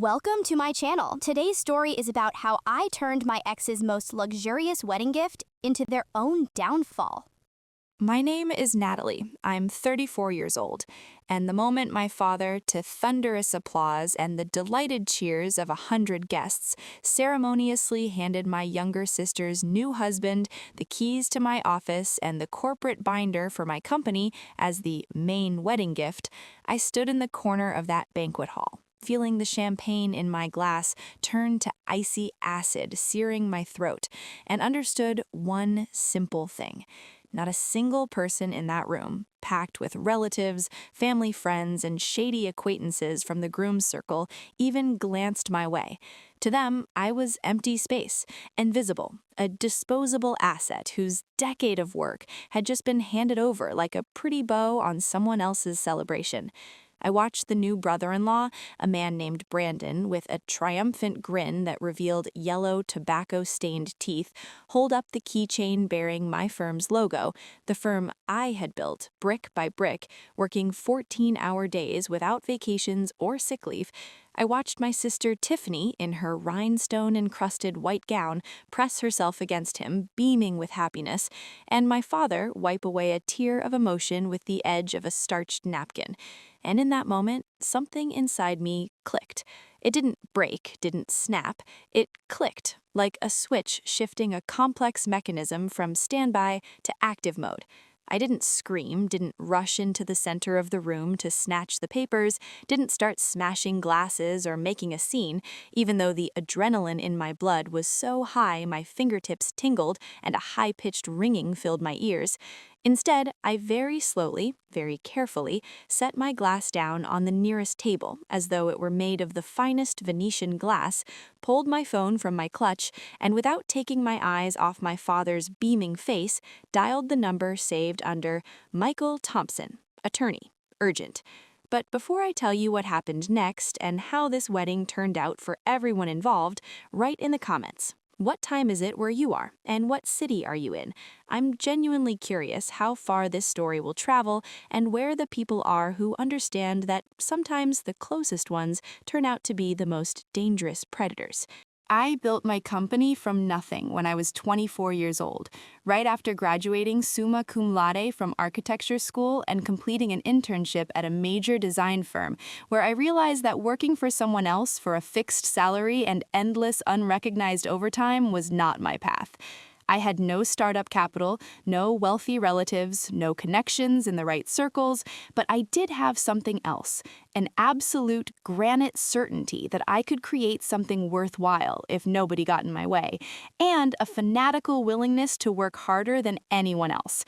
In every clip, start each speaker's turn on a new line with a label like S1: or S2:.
S1: Welcome to my channel. Today's story is about how I turned my ex's most luxurious wedding gift into their own downfall.
S2: My name is Natalie. I'm 34 years old, and the moment my father, to thunderous applause and the delighted cheers of 100 guests, ceremoniously handed my younger sister's new husband the keys to my office and the corporate binder for my company as the main wedding gift, I stood in the corner of that banquet hall, feeling the champagne in my glass turn to icy acid searing my throat, and understood one simple thing. Not a single person in that room, packed with relatives, family friends, and shady acquaintances from the groom's circle, even glanced my way. To them, I was empty space, invisible, a disposable asset whose decade of work had just been handed over like a pretty bow on someone else's celebration. I watched the new brother-in-law, a man named Brandon, with a triumphant grin that revealed yellow tobacco-stained teeth, hold up the keychain bearing my firm's logo, the firm I had built, brick by brick, working 14-hour days without vacations or sick leave. I watched my sister Tiffany, in her rhinestone-encrusted white gown, press herself against him, beaming with happiness, and my father wipe away a tear of emotion with the edge of a starched napkin. And in that moment, something inside me clicked. It didn't break, didn't snap. It clicked, like a switch shifting a complex mechanism from standby to active mode. I didn't scream, didn't rush into the center of the room to snatch the papers, didn't start smashing glasses or making a scene, even though the adrenaline in my blood was so high my fingertips tingled and a high-pitched ringing filled my ears. Instead, I very slowly, very carefully, set my glass down on the nearest table, as though it were made of the finest Venetian glass, pulled my phone from my clutch, and without taking my eyes off my father's beaming face, dialed the number saved under Michael Thompson, attorney, urgent. But before I tell you what happened next and how this wedding turned out for everyone involved, write in the comments. What time is it where you are, and what city are you in? I'm genuinely curious how far this story will travel and where the people are who understand that sometimes the closest ones turn out to be the most dangerous predators. I built my company from nothing when I was 24 years old, right after graduating summa cum laude from architecture school and completing an internship at a major design firm, where I realized that working for someone else for a fixed salary and endless unrecognized overtime was not my path. I had no startup capital, no wealthy relatives, no connections in the right circles, but I did have something else, an absolute granite certainty that I could create something worthwhile if nobody got in my way, and a fanatical willingness to work harder than anyone else.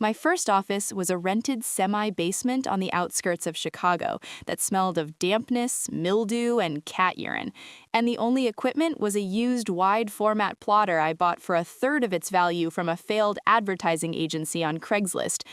S2: My first office was a rented semi-basement on the outskirts of Chicago that smelled of dampness, mildew, and cat urine. And the only equipment was a used wide-format plotter I bought for a third of its value from a failed advertising agency on Craigslist.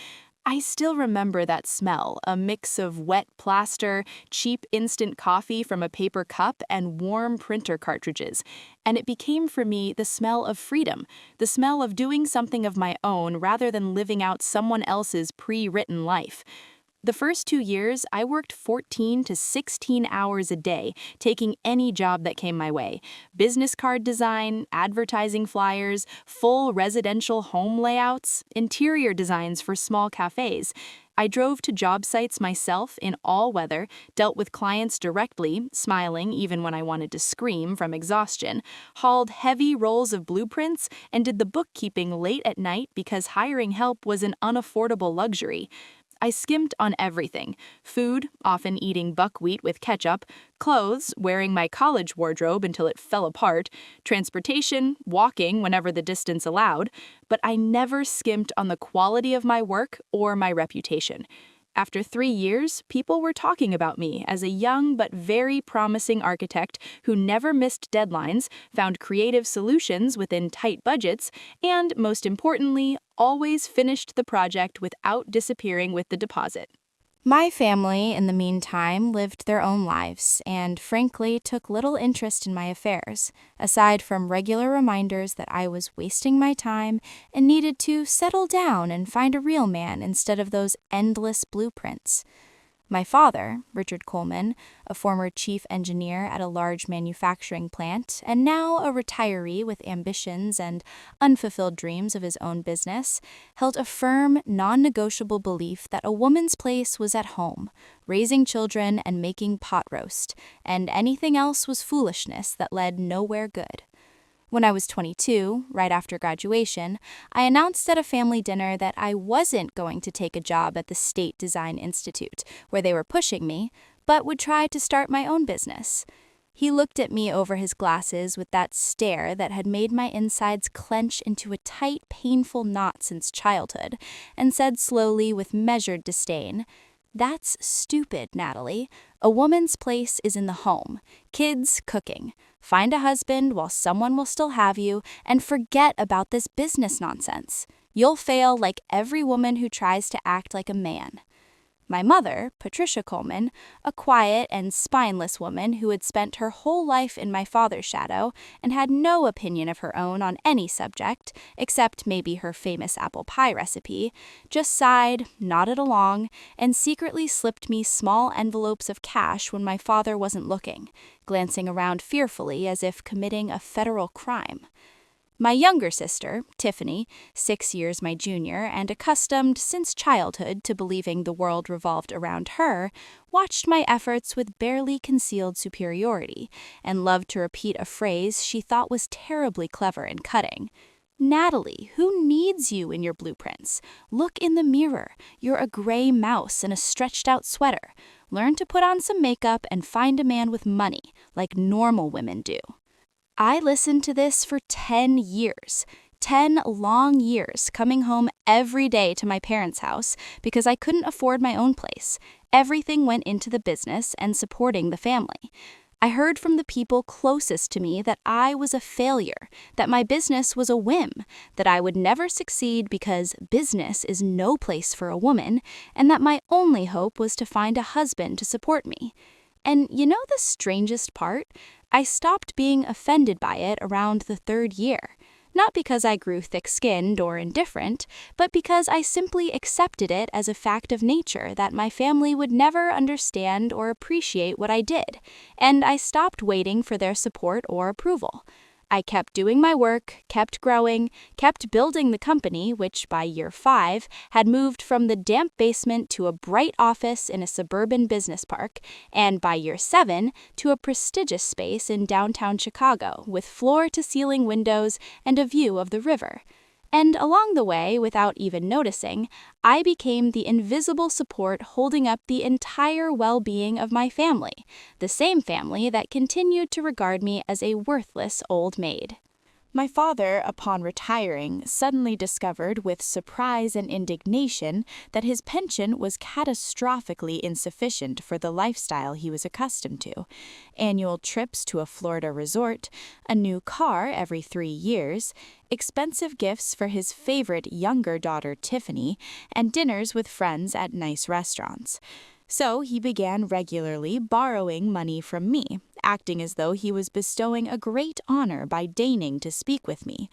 S2: I still remember that smell, a mix of wet plaster, cheap instant coffee from a paper cup, and warm printer cartridges. And it became for me the smell of freedom, the smell of doing something of my own rather than living out someone else's pre-written life. The first 2 years, I worked 14 to 16 hours a day, taking any job that came my way. Business card design, advertising flyers, full residential home layouts, interior designs for small cafes. I drove to job sites myself in all weather, dealt with clients directly, smiling even when I wanted to scream from exhaustion, hauled heavy rolls of blueprints, and did the bookkeeping late at night because hiring help was an unaffordable luxury. I skimped on everything: food, often eating buckwheat with ketchup; clothes, wearing my college wardrobe until it fell apart; transportation, walking whenever the distance allowed. But I never skimped on the quality of my work or my reputation. After 3 years, people were talking about me as a young but very promising architect who never missed deadlines, found creative solutions within tight budgets, and, most importantly, always finished the project without disappearing with the deposit. My family, in the meantime, lived their own lives and, frankly, took little interest in my affairs, aside from regular reminders that I was wasting my time and needed to settle down and find a real man instead of those endless blueprints. My father, Richard Coleman, a former chief engineer at a large manufacturing plant and now a retiree with ambitions and unfulfilled dreams of his own business, held a firm, non-negotiable belief that a woman's place was at home, raising children and making pot roast, and anything else was foolishness that led nowhere good. When I was 22, right after graduation, I announced at a family dinner that I wasn't going to take a job at the State Design Institute, where they were pushing me, but would try to start my own business. He looked at me over his glasses with that stare that had made my insides clench into a tight, painful knot since childhood, and said slowly with measured disdain, "That's stupid, Natalie. A woman's place is in the home. Kids, cooking. Find a husband while someone will still have you, and forget about this business nonsense. You'll fail like every woman who tries to act like a man." My mother, Patricia Coleman, a quiet and spineless woman who had spent her whole life in my father's shadow and had no opinion of her own on any subject, except maybe her famous apple pie recipe, just sighed, nodded along, and secretly slipped me small envelopes of cash when my father wasn't looking, glancing around fearfully as if committing a federal crime. My younger sister, Tiffany, 6 years my junior and accustomed since childhood to believing the world revolved around her, watched my efforts with barely concealed superiority and loved to repeat a phrase she thought was terribly clever and cutting. "Natalie, who needs you in your blueprints? Look in the mirror. You're a gray mouse in a stretched-out sweater. Learn to put on some makeup and find a man with money, like normal women do." I listened to this for 10 years, 10 long years, coming home every day to my parents' house because I couldn't afford my own place. Everything went into the business and supporting the family. I heard from the people closest to me that I was a failure, that my business was a whim, that I would never succeed because business is no place for a woman, and that my only hope was to find a husband to support me. And you know the strangest part? I stopped being offended by it around the 3rd year. Not because I grew thick-skinned or indifferent, but because I simply accepted it as a fact of nature that my family would never understand or appreciate what I did, and I stopped waiting for their support or approval. I kept doing my work, kept growing, kept building the company, which by year 5 had moved from the damp basement to a bright office in a suburban business park, and by year 7 to a prestigious space in downtown Chicago with floor-to-ceiling windows and a view of the river. And along the way, without even noticing, I became the invisible support holding up the entire well-being of my family, the same family that continued to regard me as a worthless old maid. My father, upon retiring, suddenly discovered with surprise and indignation that his pension was catastrophically insufficient for the lifestyle he was accustomed to. Annual trips to a Florida resort, a new car every 3 years, expensive gifts for his favorite younger daughter Tiffany, and dinners with friends at nice restaurants. So he began regularly borrowing money from me, acting as though he was bestowing a great honor by deigning to speak with me.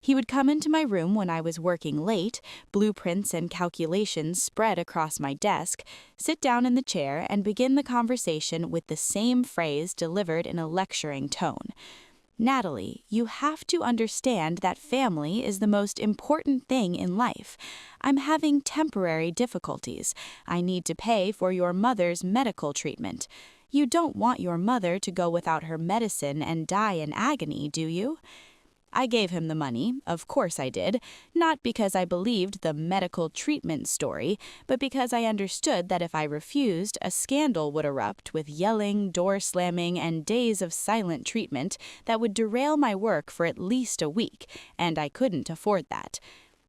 S2: He would come into my room when I was working late, blueprints and calculations spread across my desk, sit down in the chair, and begin the conversation with the same phrase delivered in a lecturing tone. "Natalie, you have to understand that family is the most important thing in life. I'm having temporary difficulties. I need to pay for your mother's medical treatment. You don't want your mother to go without her medicine and die in agony, do you?" I gave him the money, of course I did, not because I believed the medical treatment story, but because I understood that if I refused, a scandal would erupt with yelling, door slamming, and days of silent treatment that would derail my work for at least a week, and I couldn't afford that.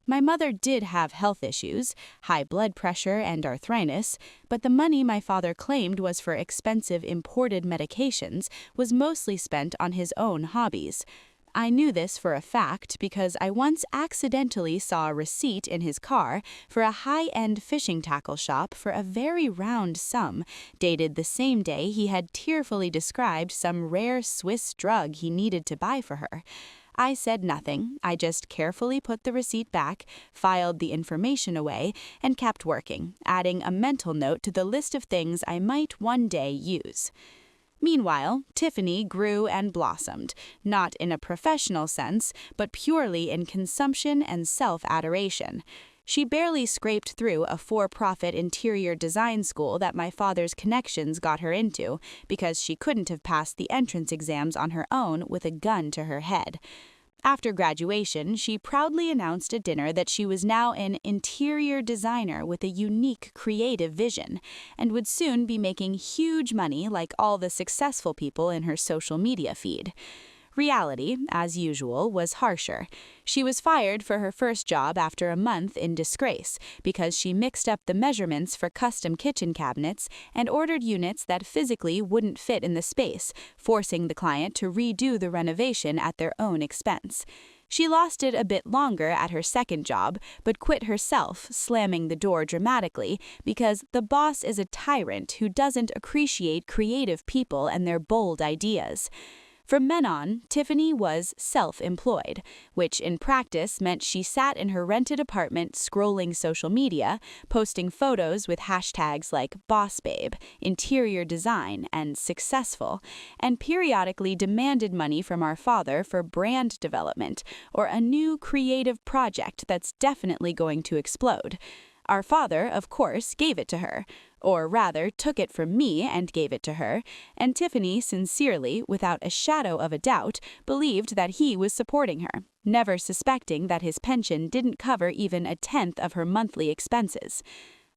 S2: My mother did have health issues, high blood pressure and arthritis, but the money my father claimed was for expensive imported medications was mostly spent on his own hobbies. I knew this for a fact because I once accidentally saw a receipt in his car for a high-end fishing tackle shop for a very round sum, dated the same day he had tearfully described some rare Swiss drug he needed to buy for her. I said nothing. I just carefully put the receipt back, filed the information away, and kept working, adding a mental note to the list of things I might one day use. Meanwhile, Tiffany grew and blossomed, not in a professional sense, but purely in consumption and self-adoration. She barely scraped through a for-profit interior design school that my father's connections got her into because she couldn't have passed the entrance exams on her own with a gun to her head. After graduation, she proudly announced at dinner that she was now an interior designer with a unique creative vision and would soon be making huge money like all the successful people in her social media feed. Reality, as usual, was harsher. She was fired for her first job after a month in disgrace because she mixed up the measurements for custom kitchen cabinets and ordered units that physically wouldn't fit in the space, forcing the client to redo the renovation at their own expense. She lasted a bit longer at her second job, but quit herself, slamming the door dramatically because the boss is a tyrant who doesn't appreciate creative people and their bold ideas. From then on, Tiffany was self-employed, which in practice meant she sat in her rented apartment scrolling social media, posting photos with hashtags like boss babe, interior design, and successful, and periodically demanded money from our father for brand development or a new creative project that's definitely going to explode. Our father, of course, gave it to her, or rather took it from me and gave it to her, and Tiffany sincerely, without a shadow of a doubt, believed that he was supporting her, never suspecting that his pension didn't cover even a tenth of her monthly expenses.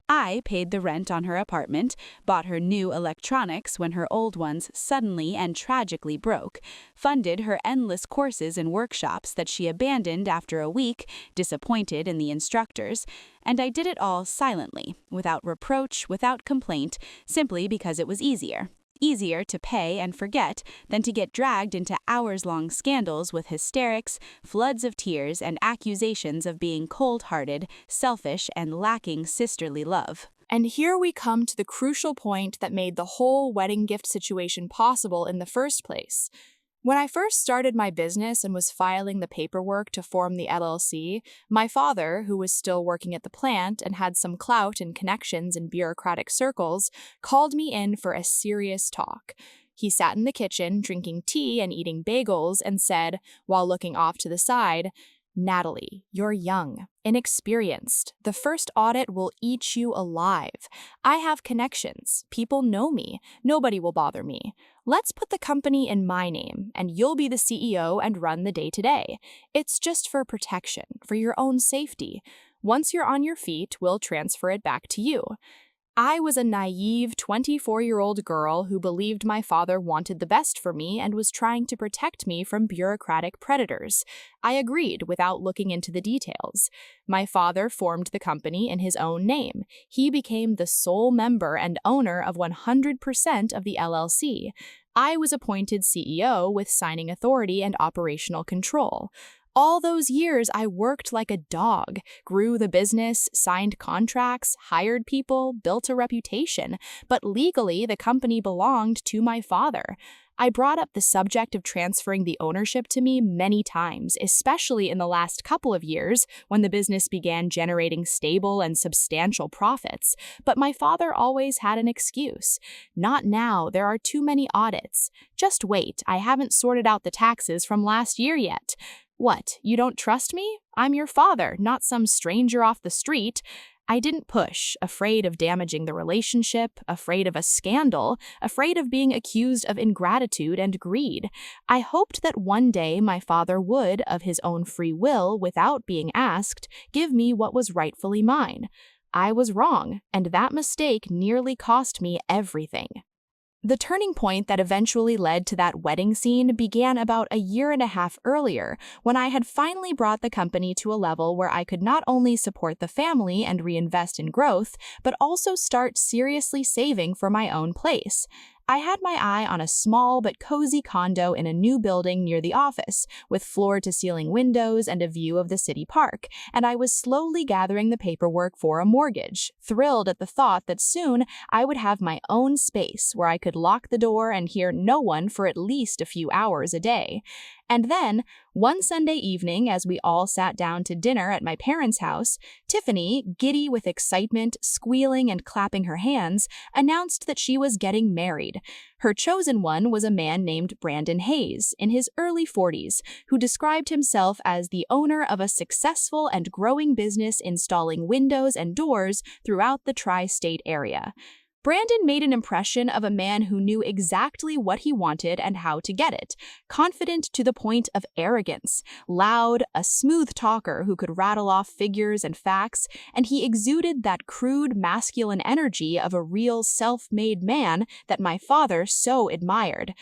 S2: I paid the rent on her apartment, bought her new electronics when her old ones suddenly and tragically broke, funded her endless courses and workshops that she abandoned after a week, disappointed in the instructors, and I did it all silently, without reproach, without complaint, simply because it was easier. Easier to pay and forget than to get dragged into hours-long scandals with hysterics, floods of tears, and accusations of being cold-hearted, selfish, and lacking sisterly love.
S3: And here we come to the crucial point that made the whole wedding gift situation possible in the first place. When I first started my business and was filing the paperwork to form the LLC, my father, who was still working at the plant and had some clout and connections in bureaucratic circles, called me in for a serious talk. He sat in the kitchen, drinking tea and eating bagels, and said, while looking off to the side, "Natalie, you're young, inexperienced. The first audit will eat you alive. I have connections. People know me. Nobody will bother me. Let's put the company in my name, and you'll be the CEO and run the day-to-day. It's just for protection, for your own safety. Once you're on your feet, we'll transfer it back to you." I was a naive 24-year-old girl who believed my father wanted the best for me and was trying to protect me from bureaucratic predators. I agreed without looking into the details. My father formed the company in his own name. He became the sole member and owner of 100% of the LLC. I was appointed CEO with signing authority and operational control. All those years, I worked like a dog, grew the business, signed contracts, hired people, built a reputation, but legally, the company belonged to my father. I brought up the subject of transferring the ownership to me many times, especially in the last couple of years when the business began generating stable and substantial profits, but my father always had an excuse. "Not now, there are too many audits. Just wait, I haven't sorted out the taxes from last year yet." What, you don't trust me? I'm your father, not some stranger off the street. I didn't push, afraid of damaging the relationship, afraid of a scandal, afraid of being accused of ingratitude and greed. I hoped that one day my father would, of his own free will, without being asked, give me what was rightfully mine. I was wrong, and that mistake nearly cost me everything. The turning point that eventually led to that wedding scene began about a year and a half earlier, when I had finally brought the company to a level where I could not only support the family and reinvest in growth, but also start seriously saving for my own place. I had my eye on a small but cozy condo in a new building near the office, with floor-to-ceiling windows and a view of the city park, and I was slowly gathering the paperwork for a mortgage, thrilled at the thought that soon I would have my own space where I could lock the door and hear no one for at least a few hours a day. And then, one Sunday evening, as we all sat down to dinner at my parents' house, Tiffany, giddy with excitement, squealing and clapping her hands, announced that she was getting married. Her chosen one was a man named Brandon Hayes, in his early 40s, who described himself as the owner of a successful and growing business installing windows and doors throughout the tri-state area. Brandon made an impression of a man who knew exactly what he wanted and how to get it, confident to the point of arrogance, loud, a smooth talker who could rattle off figures and facts, and he exuded that crude masculine energy of a real self-made man that my father so admired.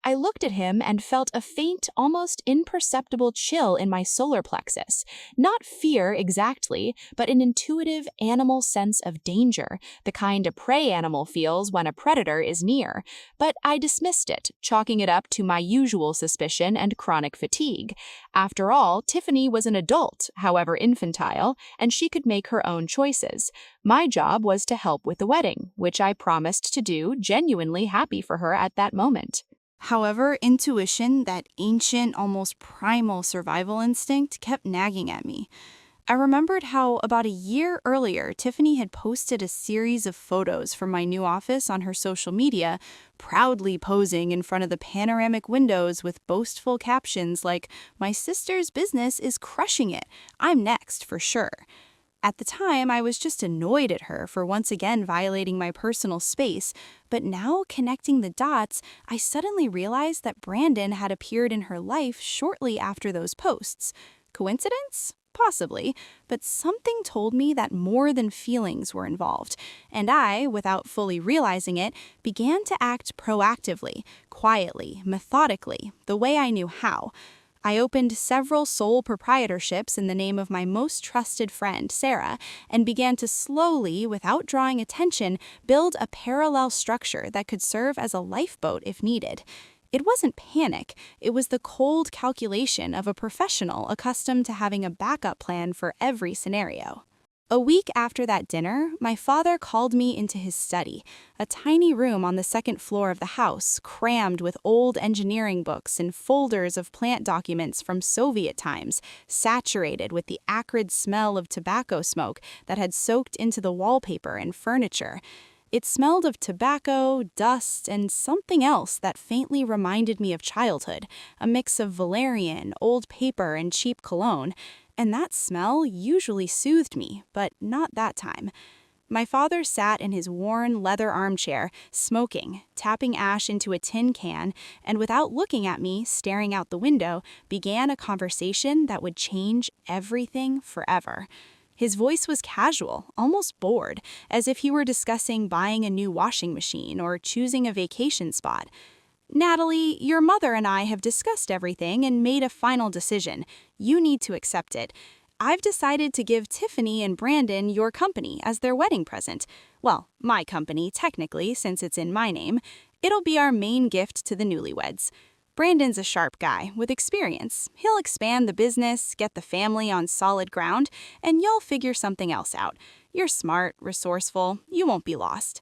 S3: I looked at him and felt a faint, almost imperceptible chill in my solar plexus. Not fear exactly, but an intuitive animal sense of danger, the kind a prey animal feels when a predator is near. But I dismissed it, chalking it up to my usual suspicion and chronic fatigue. After all, Tiffany was an adult, however infantile, and she could make her own choices. My job was to help with the wedding, which I promised to do, genuinely happy for her at that moment.
S4: However, intuition, that ancient, almost primal survival instinct, kept nagging at me. I remembered how about a year earlier, Tiffany had posted a series of photos from my new office on her social media, proudly posing in front of the panoramic windows with boastful captions like, "My sister's business is crushing it. I'm next for sure." At the time, I was just annoyed at her for once again violating my personal space, but now, connecting the dots, I suddenly realized that Brandon had appeared in her life shortly after those posts. Coincidence? Possibly, but something told me that more than feelings were involved, and I, without fully realizing it, began to act proactively, quietly, methodically, the way I knew how. I opened several sole proprietorships in the name of my most trusted friend, Sarah, and began to slowly, without drawing attention, build a parallel structure that could serve as a lifeboat if needed. It wasn't panic, it was the cold calculation of a professional accustomed to having a backup plan for every scenario. A week after that dinner, my father called me into his study, a tiny room on the second floor of the house, crammed with old engineering books and folders of plant documents from Soviet times, saturated with the acrid smell of tobacco smoke that had soaked into the wallpaper and furniture. It smelled of tobacco, dust, and something else that faintly reminded me of childhood, a mix of valerian, old paper, and cheap cologne. And that smell usually soothed me, but not that time. My father sat in his worn leather armchair, smoking, tapping ash into a tin can, and without looking at me, staring out the window, began a conversation that would change everything forever. His voice was casual, almost bored, as if he were discussing buying a new washing machine or choosing a vacation spot. "Natalie, your mother and I have discussed everything and made a final decision. You need to accept it. I've decided to give Tiffany and Brandon your company as their wedding present. Well, my company, technically, since it's in my name. It'll be our main gift to the newlyweds. Brandon's a sharp guy with experience. He'll expand the business, get the family on solid ground, and you'll figure something else out. You're smart, resourceful, you won't be lost."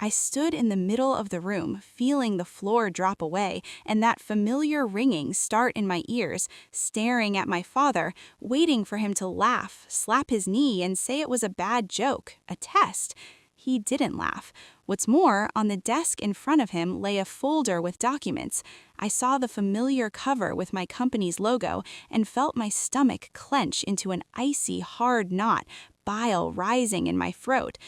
S4: I stood in the middle of the room, feeling the floor drop away and that familiar ringing start in my ears, staring at my father, waiting for him to laugh, slap his knee, and say it was a bad joke, a test. He didn't laugh. What's more, on the desk in front of him lay a folder with documents. I saw the familiar cover with my company's logo and felt my stomach clench into an icy, hard knot, bile rising in my throat.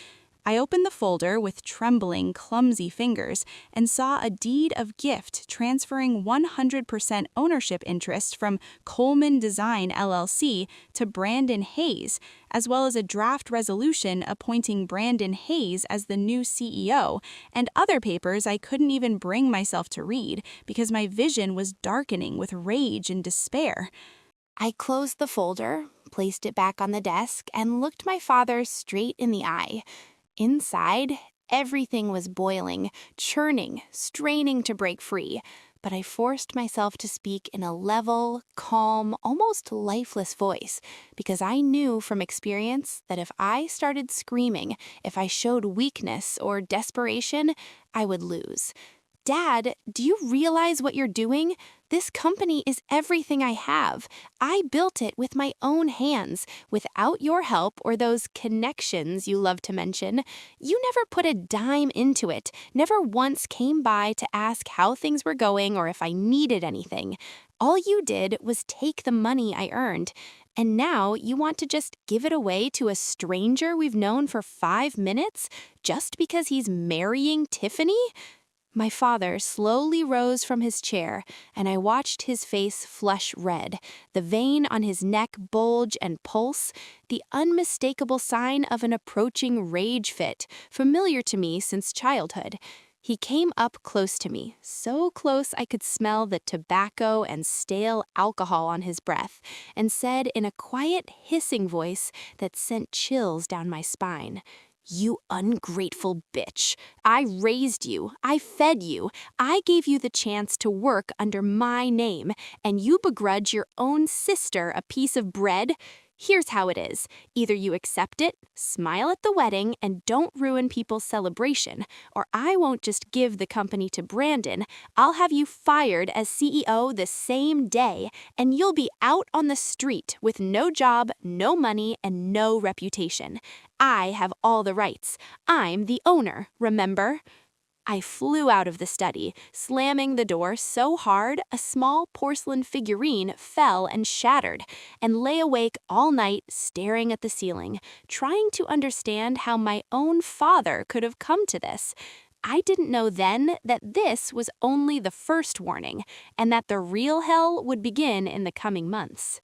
S4: I opened the folder with trembling, clumsy fingers and saw a deed of gift transferring 100% ownership interest from Coleman Design LLC to Brandon Hayes, as well as a draft resolution appointing Brandon Hayes as the new CEO, and other papers I couldn't even bring myself to read because my vision was darkening with rage and despair.
S1: I closed the folder, placed it back on the desk, and looked my father straight in the eye. Inside, everything was boiling, churning, straining to break free, but I forced myself to speak in a level, calm, almost lifeless voice, because I knew from experience that if I started screaming, if I showed weakness or desperation, I would lose. Dad, do you realize what you're doing? This company is everything I have. I built it with my own hands, without your help or those connections you love to mention. You never put a dime into it, never once came by to ask how things were going or if I needed anything. All you did was take the money I earned. And now you want to just give it away to a stranger we've known for 5 minutes just because he's marrying Tiffany? My father slowly rose from his chair, and I watched his face flush red, the vein on his neck bulge and pulse, the unmistakable sign of an approaching rage fit, familiar to me since childhood. He came up close to me, so close I could smell the tobacco and stale alcohol on his breath, and said in a quiet, hissing voice that sent chills down my spine, "You ungrateful bitch. I raised you. I fed you. I gave you the chance to work under my name, and you begrudge your own sister a piece of bread? Here's how it is. Either you accept it, smile at the wedding, and don't ruin people's celebration, or I won't just give the company to Brandon. I'll have you fired as CEO the same day, and you'll be out on the street with no job, no money, and no reputation. I have all the rights. I'm the owner, remember?" I flew out of the study, slamming the door so hard a small porcelain figurine fell and shattered, and lay awake all night staring at the ceiling, trying to understand how my own father could have come to this. I didn't know then that this was only the first warning, and that the real hell would begin in the coming months.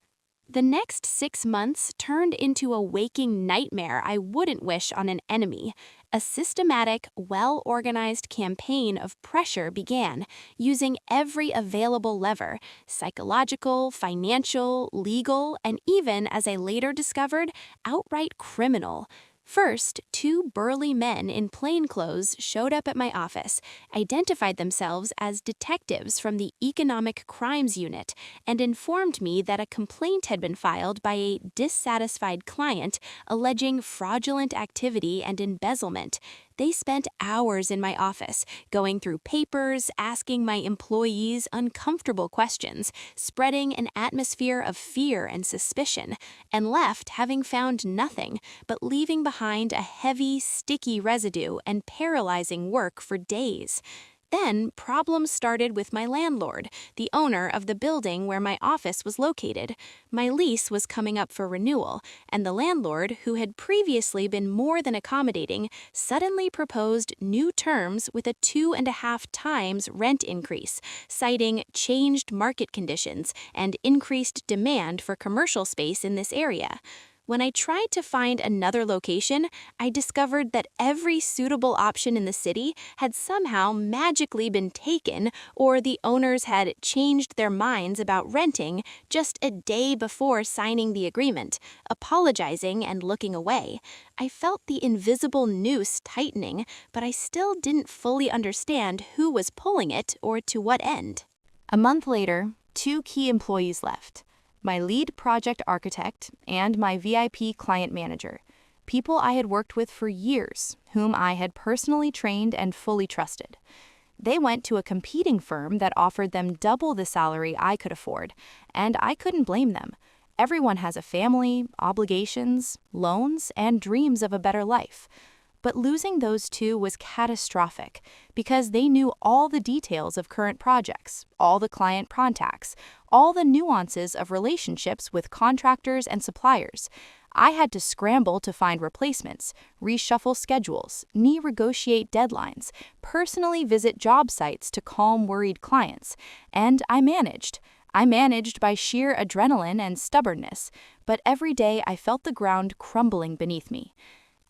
S1: The next 6 months turned into a waking nightmare I wouldn't wish on an enemy. A systematic, well-organized campaign of pressure began, using every available lever: psychological, financial, legal, and even, as I later discovered, outright criminal. First, 2 burly men in plainclothes showed up at my office, identified themselves as detectives from the Economic Crimes Unit, and informed me that a complaint had been filed by a dissatisfied client alleging fraudulent activity and embezzlement. They spent hours in my office, going through papers, asking my employees uncomfortable questions, spreading an atmosphere of fear and suspicion, and left having found nothing, but leaving behind a heavy, sticky residue and paralyzing work for days. Then problems started with my landlord, the owner of the building where my office was located. My lease was coming up for renewal, and the landlord, who had previously been more than accommodating, suddenly proposed new terms with a 2.5 times rent increase, citing changed market conditions and increased demand for commercial space in this area. When I tried to find another location, I discovered that every suitable option in the city had somehow magically been taken, or the owners had changed their minds about renting just a day before signing the agreement, apologizing and looking away. I felt the invisible noose tightening, but I still didn't fully understand who was pulling it or to what end.
S4: A month later, 2 key employees left: my lead project architect and my VIP client manager, people I had worked with for years, whom I had personally trained and fully trusted. They went to a competing firm that offered them double the salary I could afford, and I couldn't blame them. Everyone has a family, obligations, loans, and dreams of a better life. But losing those 2 was catastrophic because they knew all the details of current projects, all the client contacts, all the nuances of relationships with contractors and suppliers. I had to scramble to find replacements, reshuffle schedules, negotiate deadlines, personally visit job sites to calm worried clients, and I managed. I managed by sheer adrenaline and stubbornness, but every day I felt the ground crumbling beneath me.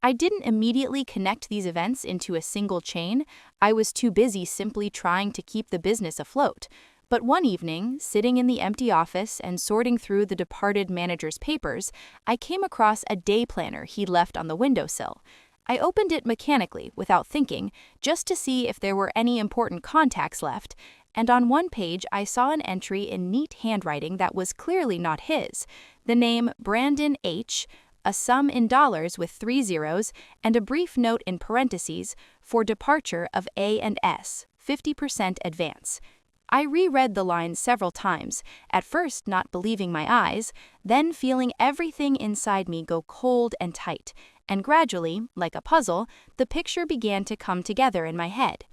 S4: I didn't immediately connect these events into a single chain. I was too busy simply trying to keep the business afloat. But one evening, sitting in the empty office and sorting through the departed manager's papers, I came across a day planner he'd left on the windowsill. I opened it mechanically, without thinking, just to see if there were any important contacts left, and on one page I saw an entry in neat handwriting that was clearly not his. The name Brandon H., a sum in dollars with 3 zeros, and a brief note in parentheses for departure of A&S,
S2: 50% advance. I reread the lines several times, at first not believing my eyes, then feeling everything inside me go cold and tight, and gradually, like a puzzle, the picture began to come together in my head.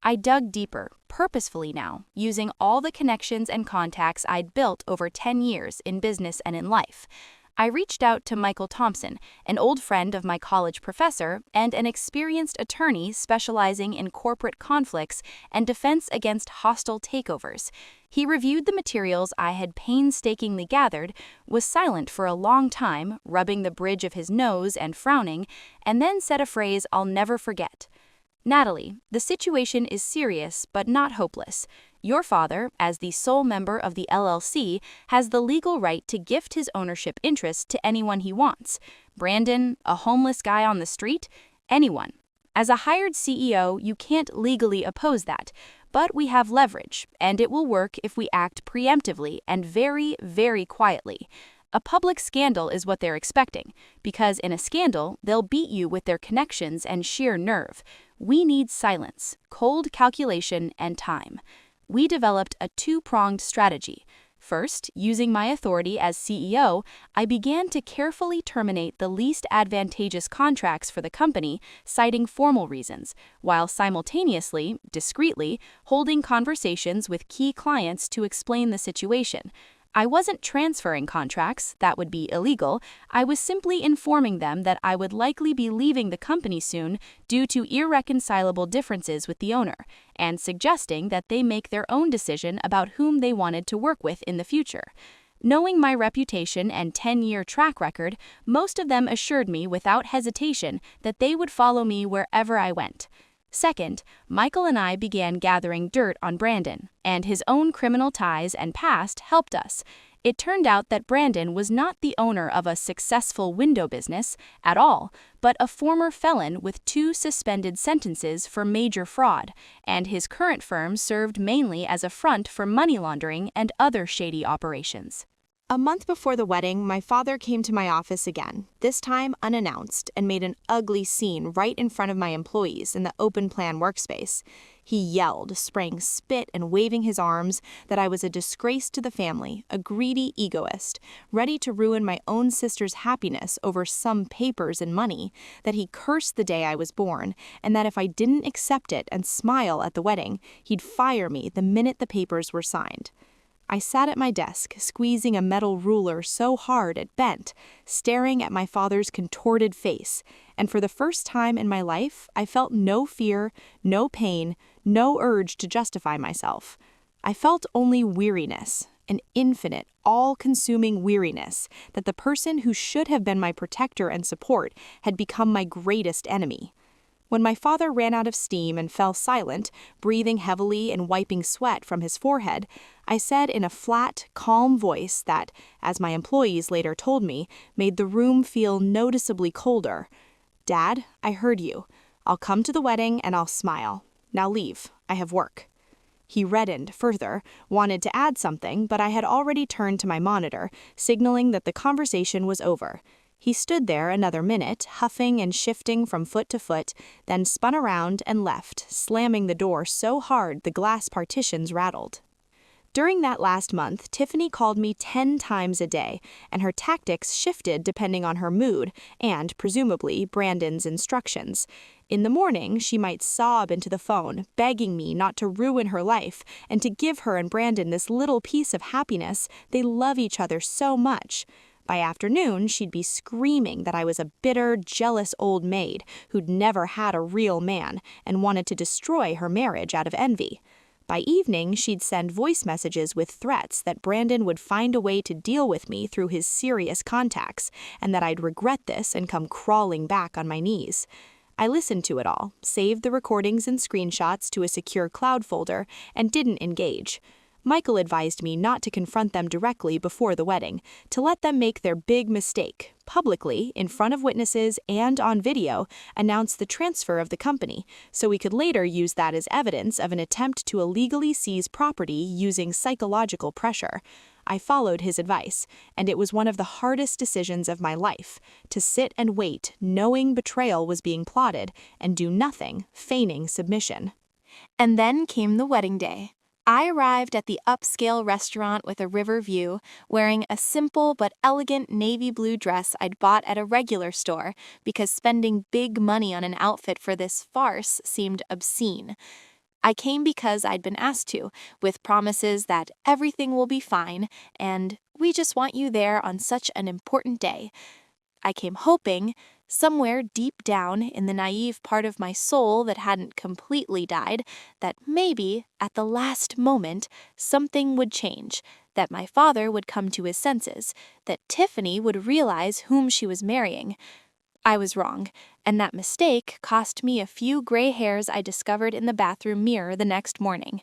S2: I dug deeper, purposefully now, using all the connections and contacts I'd built over 10 years in business and in life. I reached out to Michael Thompson, an old friend of my college professor and an experienced attorney specializing in corporate conflicts and defense against hostile takeovers. He reviewed the materials I had painstakingly gathered, was silent for a long time, rubbing the bridge of his nose and frowning, and then said a phrase I'll never forget. "Natalie, the situation is serious but not hopeless. Your father, as the sole member of the LLC, has the legal right to gift his ownership interest to anyone he wants. Brandon, a homeless guy on the street, anyone. As a hired CEO, you can't legally oppose that, but we have leverage, and it will work if we act preemptively and very, very quietly. A public scandal is what they're expecting, because in a scandal, they'll beat you with their connections and sheer nerve. We need silence, cold calculation, and time. We developed a two-pronged strategy. First, using my authority as CEO, I began to carefully terminate the least advantageous contracts for the company, citing formal reasons, while simultaneously, discreetly, holding conversations with key clients to explain the situation. I wasn't transferring contracts, that would be illegal. I was simply informing them that I would likely be leaving the company soon due to irreconcilable differences with the owner, and suggesting that they make their own decision about whom they wanted to work with in the future. Knowing my reputation and 10-year track record, most of them assured me without hesitation that they would follow me wherever I went. Second, Michael and I began gathering dirt on Brandon, and his own criminal ties and past helped us. It turned out that Brandon was not the owner of a successful window business at all, but a former felon with 2 suspended sentences for major fraud, and his current firm served mainly as a front for money laundering and other shady operations.
S1: A month before the wedding, my father came to my office again, this time unannounced, and made an ugly scene right in front of my employees in the open plan workspace. He yelled, spraying spit and waving his arms, that I was a disgrace to the family, a greedy egoist, ready to ruin my own sister's happiness over some papers and money, that he cursed the day I was born, and that if I didn't accept it and smile at the wedding, he'd fire me the minute the papers were signed. I sat at my desk, squeezing a metal ruler so hard it bent, staring at my father's contorted face, and for the first time in my life, I felt no fear, no pain, no urge to justify myself. I felt only weariness, an infinite, all-consuming weariness that the person who should have been my protector and support had become my greatest enemy. When my father ran out of steam and fell silent, breathing heavily and wiping sweat from his forehead, I said in a flat, calm voice that, as my employees later told me, made the room feel noticeably colder, "Dad, I heard you. I'll come to the wedding and I'll smile. Now leave. I have work." He reddened further, wanted to add something, but I had already turned to my monitor, signaling that the conversation was over. He stood there another minute, huffing and shifting from foot to foot, then spun around and left, slamming the door so hard the glass partitions rattled. During that last month, Tiffany called me 10 times a day, and her tactics shifted depending on her mood and, presumably, Brandon's instructions. In the morning, she might sob into the phone, begging me not to ruin her life and to give her and Brandon this little piece of happiness. They love each other so much. By afternoon, she'd be screaming that I was a bitter, jealous old maid who'd never had a real man and wanted to destroy her marriage out of envy. By evening, she'd send voice messages with threats that Brandon would find a way to deal with me through his serious contacts, and that I'd regret this and come crawling back on my knees. I listened to it all, saved the recordings and screenshots to a secure cloud folder, and didn't engage. Michael advised me not to confront them directly before the wedding, to let them make their big mistake, publicly, in front of witnesses and on video, announce the transfer of the company, so we could later use that as evidence of an attempt to illegally seize property using psychological pressure. I followed his advice, and it was one of the hardest decisions of my life, to sit and wait, knowing betrayal was being plotted, and do nothing, feigning submission.
S2: And then came the wedding day. I arrived at the upscale restaurant with a river view, wearing a simple but elegant navy blue dress I'd bought at a regular store because spending big money on an outfit for this farce seemed obscene. I came because I'd been asked to, with promises that everything will be fine and we just want you there on such an important day. I came hoping, somewhere deep down in the naive part of my soul that hadn't completely died, that maybe, at the last moment, something would change, that my father would come to his senses, that Tiffany would realize whom she was marrying. I was wrong, and that mistake cost me a few gray hairs I discovered in the bathroom mirror the next morning.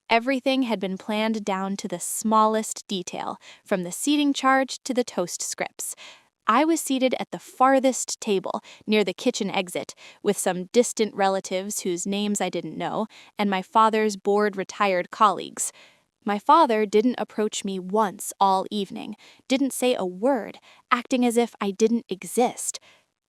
S2: Everything had been planned down to the smallest detail, from the seating chart to the toast scripts. I was seated at the farthest table, near the kitchen exit, with some distant relatives whose names I didn't know, and my father's bored retired colleagues. My father didn't approach me once all evening, didn't say a word, acting as if I didn't exist.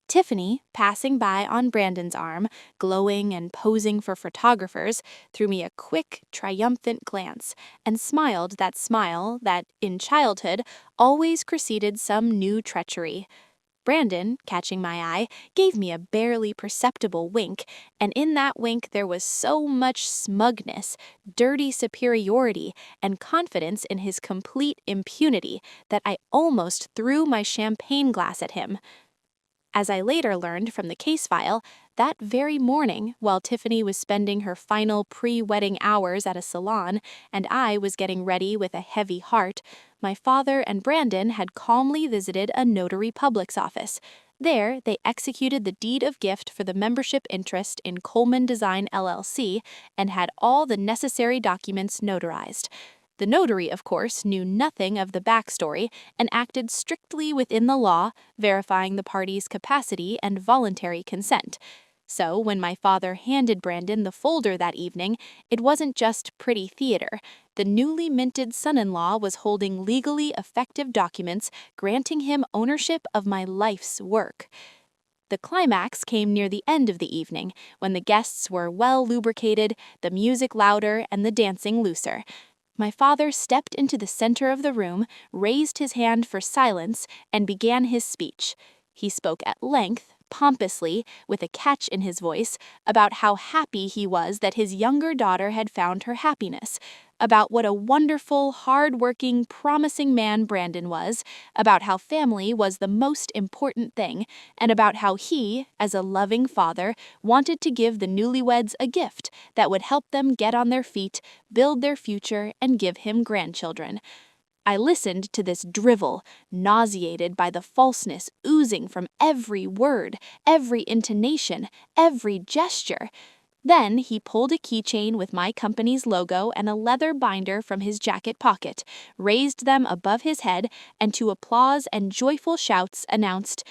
S2: Tiffany, passing by on Brandon's arm, glowing and posing for photographers, threw me a quick, triumphant glance and smiled that smile that, in childhood, always preceded some new treachery. Brandon, catching my eye, gave me a barely perceptible wink, and in that wink there was so much smugness, dirty superiority, and confidence in his complete impunity that I almost threw my champagne glass at him. As I later learned from the case file, that very morning, while Tiffany was spending her final pre-wedding hours at a salon and I was getting ready with a heavy heart, my father and Brandon had calmly visited a notary public's office. There, they executed the deed of gift for the membership interest in Coleman Design LLC and had all the necessary documents notarized. The notary, of course, knew nothing of the backstory and acted strictly within the law, verifying the parties' capacity and voluntary consent. So, when my father handed Brandon the folder that evening, it wasn't just pretty theater. The newly minted son-in-law was holding legally effective documents granting him ownership of my life's work. The climax came near the end of the evening, when the guests were well lubricated, the music louder, and the dancing looser. My father stepped into the center of the room, raised his hand for silence, and began his speech. He spoke at length, pompously, with a catch in his voice, about how happy he was that his younger daughter had found her happiness, about what a wonderful, hard-working, promising man Brandon was, about how family was the most important thing, and about how he, as a loving father, wanted to give the newlyweds a gift that would help them get on their feet, build their future, and give him grandchildren. I listened to this drivel, nauseated by the falseness oozing from every word, every intonation, every gesture. Then he pulled a keychain with my company's logo and a leather binder from his jacket pocket, raised them above his head, and to applause and joyful shouts announced,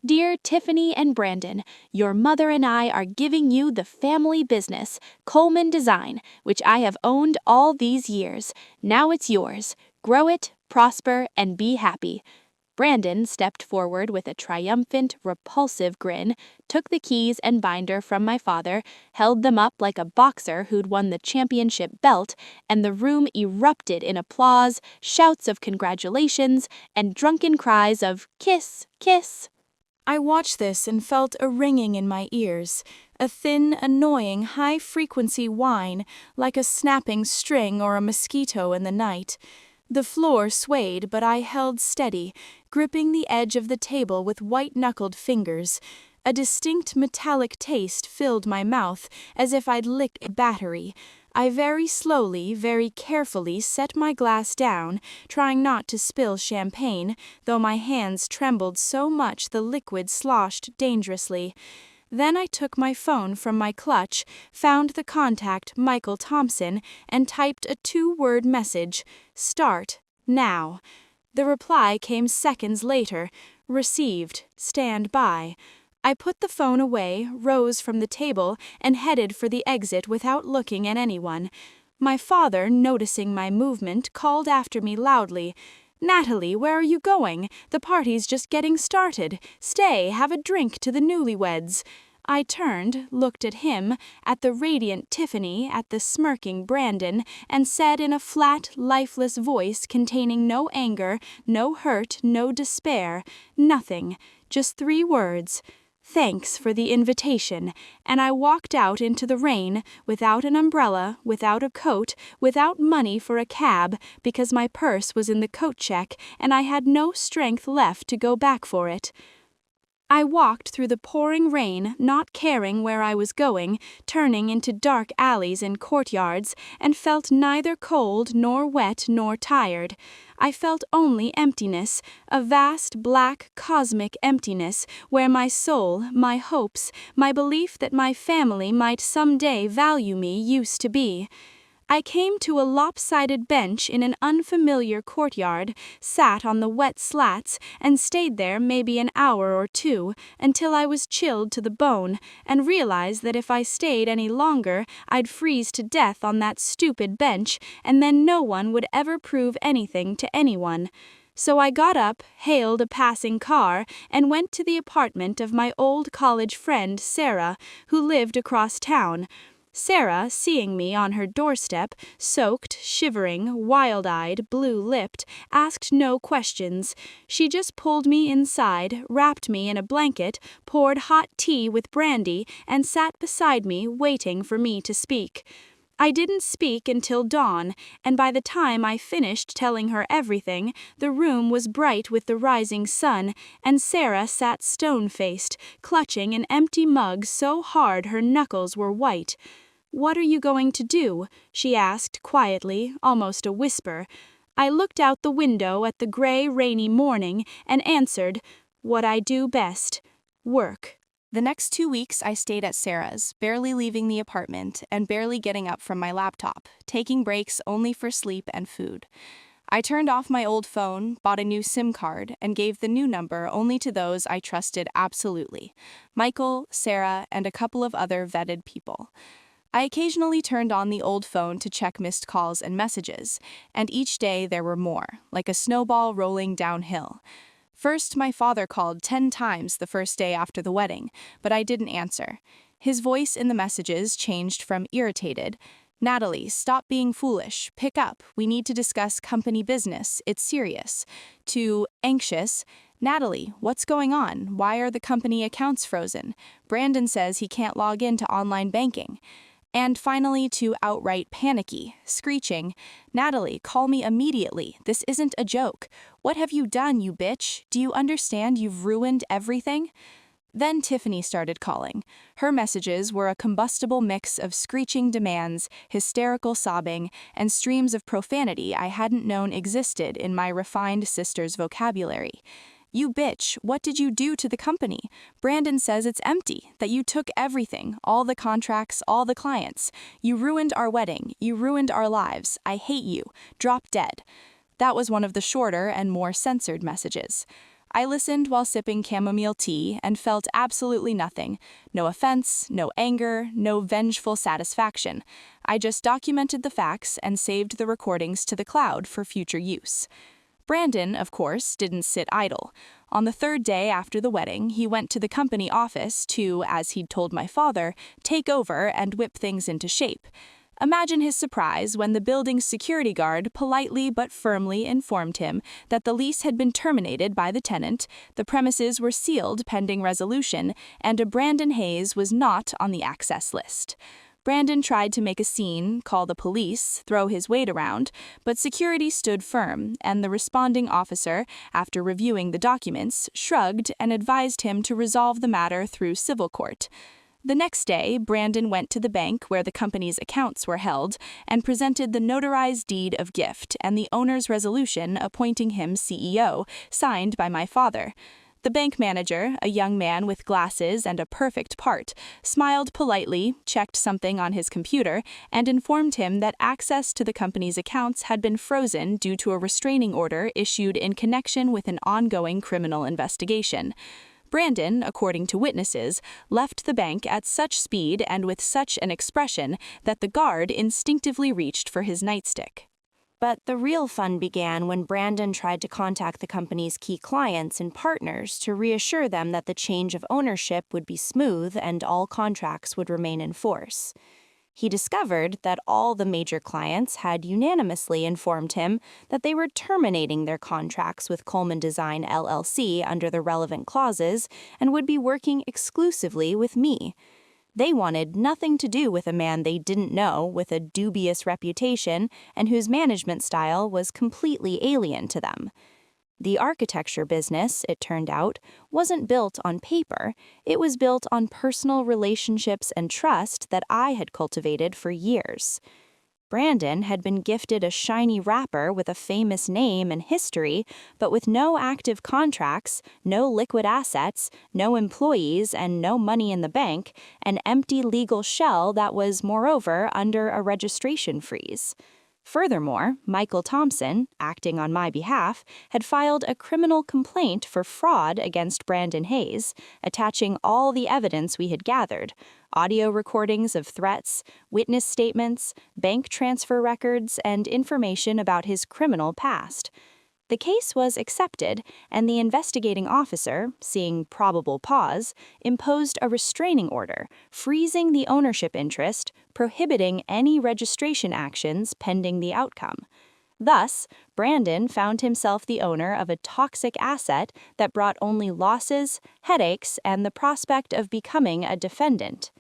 S2: "Dear Tiffany and Brandon, your mother and I are giving you the family business, Coleman Design, which I have owned all these years. Now it's yours. Grow it, prosper, and be happy." Brandon stepped forward with a triumphant, repulsive grin, took the keys and binder from my father, held them up like a boxer who'd won the championship belt, and the room erupted in applause, shouts of congratulations, and drunken cries of "Kiss, kiss."
S3: I watched this and felt a ringing in my ears, a thin, annoying, high-frequency whine, like a snapping string or a mosquito in the night. The floor swayed, but I held steady, gripping the edge of the table with white-knuckled fingers. A distinct metallic taste filled my mouth, as if I'd licked a battery. I very slowly, very carefully set my glass down, trying not to spill champagne, though my hands trembled so much the liquid sloshed dangerously. Then I took my phone from my clutch, found the contact Michael Thompson, and typed a 2-word message, "Start, now." The reply came seconds later, "Received, stand by." I put the phone away, rose from the table, and headed for the exit without looking at anyone. My father, noticing my movement, called after me loudly, "Natalie, where are you going? The party's just getting started. Stay, have a drink to the newlyweds." I turned, looked at him, at the radiant Tiffany, at the smirking Brandon, and said in a flat, lifeless voice containing no anger, no hurt, no despair, nothing, just 3 words, "Thanks for the invitation," and I walked out into the rain, without an umbrella, without a coat, without money for a cab, because my purse was in the coat check and I had no strength left to go back for it. I walked through the pouring rain, not caring where I was going, turning into dark alleys and courtyards, and felt neither cold nor wet nor tired. I felt only emptiness, a vast, black, cosmic emptiness, where my soul, my hopes, my belief that my family might someday value me used to be. I came to a lopsided bench in an unfamiliar courtyard, sat on the wet slats, and stayed there maybe an hour or 2, until I was chilled to the bone, and realized that if I stayed any longer, I'd freeze to death on that stupid bench, and then no one would ever prove anything to anyone. So I got up, hailed a passing car, and went to the apartment of my old college friend Sarah, who lived across town. Sarah, seeing me on her doorstep, soaked, shivering, wild-eyed, blue-lipped, asked no questions. She just pulled me inside, wrapped me in a blanket, poured hot tea with brandy, and sat beside me, waiting for me to speak. I didn't speak until dawn, and by the time I finished telling her everything, the room was bright with the rising sun, and Sarah sat stone-faced, clutching an empty mug so hard her knuckles were white. "What are you going to do?" she asked quietly, almost a whisper. I looked out the window at the gray, rainy morning and answered, "What I do best, work."
S1: The next 2 weeks I stayed at Sarah's, barely leaving the apartment and barely getting up from my laptop, taking breaks only for sleep and food. I turned off my old phone, bought a new SIM card, and gave the new number only to those I trusted absolutely: Michael, Sarah, and a couple of other vetted people. I occasionally turned on the old phone to check missed calls and messages, and each day there were more, like a snowball rolling downhill. First, my father called 10 times the first day after the wedding, but I didn't answer. His voice in the messages changed from irritated, "Natalie, stop being foolish, pick up, we need to discuss company business, it's serious," to anxious, "Natalie, what's going on? Why are the company accounts frozen? Brandon says he can't log in to online banking." And finally to outright panicky, screeching, "Natalie, call me immediately. This isn't a joke. What have you done, you bitch? Do you understand you've ruined everything?" Then Tiffany started calling. Her messages were a combustible mix of screeching demands, hysterical sobbing, and streams of profanity I hadn't known existed in my refined sister's vocabulary. "You bitch, what did you do to the company? Brandon says it's empty, that you took everything, all the contracts, all the clients. You ruined our wedding, you ruined our lives. I hate you. Drop dead." That was one of the shorter and more censored messages. I listened while sipping chamomile tea and felt absolutely nothing. No offense, no anger, no vengeful satisfaction. I just documented the facts and saved the recordings to the cloud for future use. Brandon, of course, didn't sit idle. On the 3rd day after the wedding, he went to the company office to, as he'd told my father, take over and whip things into shape. Imagine his surprise when the building's security guard politely but firmly informed him that the lease had been terminated by the tenant, the premises were sealed pending resolution, and a Brandon Hayes was not on the access list. Brandon tried to make a scene, call the police, throw his weight around, but security stood firm, and the responding officer, after reviewing the documents, shrugged and advised him to resolve the matter through civil court. The next day, Brandon went to the bank where the company's accounts were held and presented the notarized deed of gift and the owner's resolution appointing him CEO, signed by my father. The bank manager, a young man with glasses and a perfect part, smiled politely, checked something on his computer, and informed him that access to the company's accounts had been frozen due to a restraining order issued in connection with an ongoing criminal investigation. Brandon, according to witnesses, left the bank at such speed and with such an expression that the guard instinctively reached for his nightstick.
S5: But the real fun began when Brandon tried to contact the company's key clients and partners to reassure them that the change of ownership would be smooth and all contracts would remain in force. He discovered that all the major clients had unanimously informed him that they were terminating their contracts with Coleman Design LLC under the relevant clauses and would be working exclusively with me. They wanted nothing to do with a man they didn't know with a dubious reputation and whose management style was completely alien to them. The architecture business, it turned out, wasn't built on paper. It was built on personal relationships and trust that I had cultivated for years. Brandon had been gifted a shiny wrapper with a famous name and history, but with no active contracts, no liquid assets, no employees, and no money in the bank, an empty legal shell that was, moreover, under a registration freeze. Furthermore, Michael Thompson, acting on my behalf, had filed a criminal complaint for fraud against Brandon Hayes, attaching all the evidence we had gathered: audio recordings of threats, witness statements, bank transfer records, and information about his criminal past. The case was accepted, and the investigating officer, seeing probable cause, imposed a restraining order, freezing the ownership interest, prohibiting any registration actions pending the outcome. Thus, Brandon found himself the owner of a toxic asset that brought only losses, headaches, and the prospect of becoming a defendant.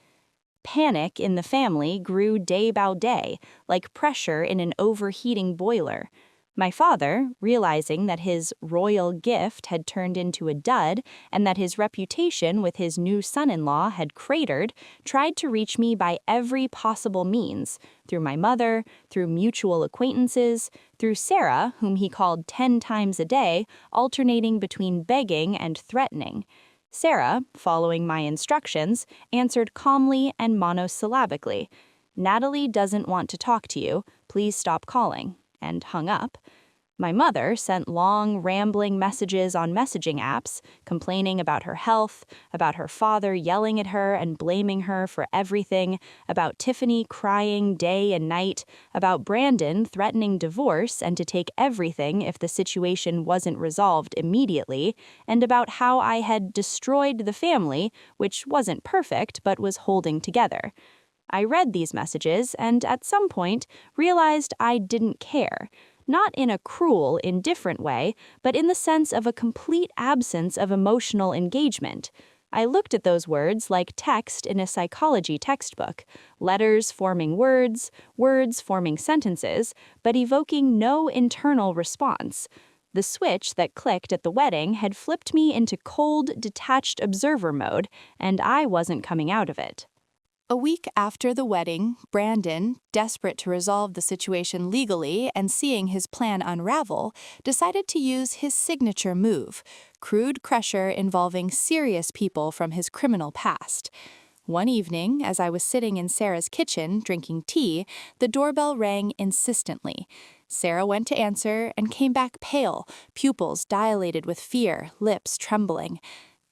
S5: Panic in the family grew day by day, like pressure in an overheating boiler. My father, realizing that his royal gift had turned into a dud and that his reputation with his new son-in-law had cratered, tried to reach me by every possible means, through my mother, through mutual acquaintances, through Sarah, whom he called 10 times a day, alternating between begging and threatening. Sarah, following my instructions, answered calmly and monosyllabically, "Natalie doesn't want to talk to you. Please stop calling," and hung up. My mother sent long, rambling messages on messaging apps, complaining about her health, about her father yelling at her and blaming her for everything, about Tiffany crying day and night, about Brandon threatening divorce and to take everything if the situation wasn't resolved immediately, and about how I had destroyed the family, which wasn't perfect but was holding together. I read these messages and at some point realized I didn't care. Not in a cruel, indifferent way, but in the sense of a complete absence of emotional engagement. I looked at those words like text in a psychology textbook, letters forming words, words forming sentences, but evoking no internal response. The switch that clicked at the wedding had flipped me into cold, detached observer mode, and I wasn't coming out of it.
S3: A week after the wedding, Brandon, desperate to resolve the situation legally and seeing his plan unravel, decided to use his signature move, crude pressure involving serious people from his criminal past. One evening, as I was sitting in Sarah's kitchen drinking tea, the doorbell rang insistently. Sarah went to answer and came back pale, pupils dilated with fear, lips trembling.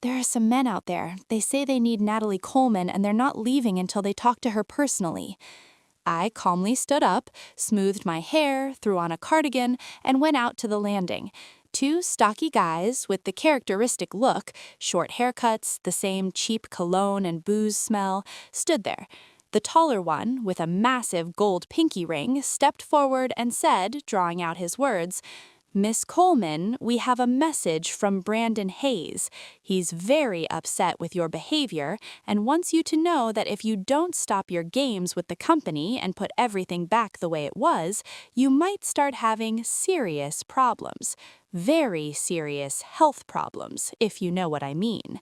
S3: "There are some men out there. They say they need Natalie Coleman and they're not leaving until they talk to her personally." I calmly stood up, smoothed my hair, threw on a cardigan, and went out to the landing. 2 stocky guys with the characteristic look, short haircuts, the same cheap cologne and booze smell, stood there. The taller one, with a massive gold pinky ring, stepped forward and said, drawing out his words, "Miss Coleman, we have a message from Brandon Hayes. He's very upset with your behavior and wants you to know that if you don't stop your games with the company and put everything back the way it was, you might start having serious problems. Very serious health problems, if you know what I mean."